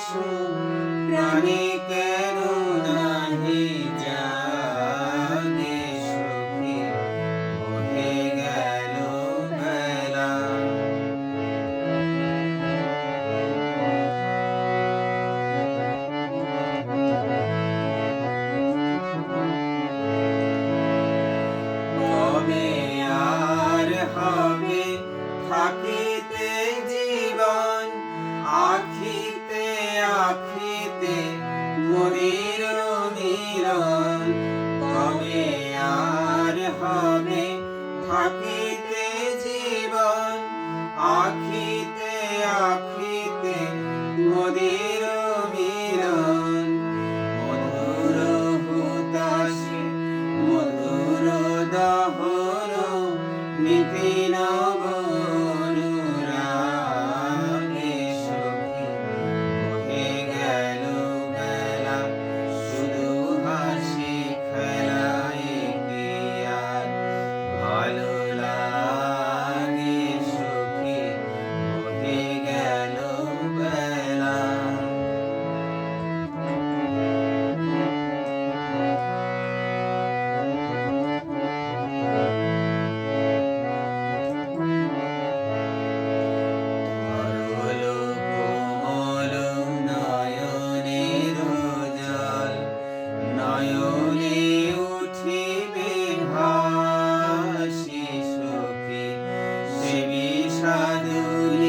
সুখ প্রাণে কেন নাহি জাগে সখী বহে গেল বেলা। কবে আর হবে থাকিতে জীবন আখিতে আখিতে মোদের মিলন। কবে আর হবে থাকিতে জীবন আখিতে আখিতে মোদের মিলন। মধুর হুতাশে মধুর দহন নিতিন অনুরাগে সখী বহে গেল বেলা। শুধু হাসি খেলায় কি আর ভালো লাগে সখী বহে গেল বেলা। তরল কোমল নয়নের জল নয়নে উঠিবে ভাসি সখী। সে বিষাদুলিরে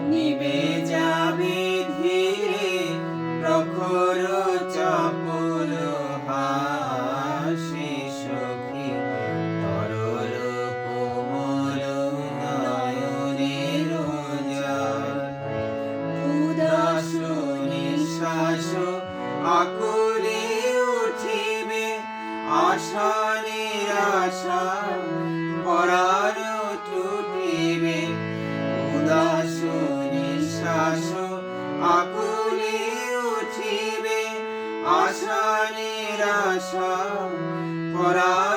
নিবে যাবে ধীরে প্রখর চপল হাসি সখী। তরল কোমল নয়নের জল উদাস নিঃশ্বাস আকুলে উঠিবে আশা নিরাশা পরাণ টুটিবে। উদাস নিঃশ্বাস আকুলে উঠিবে আশা নিরাশা পরাণ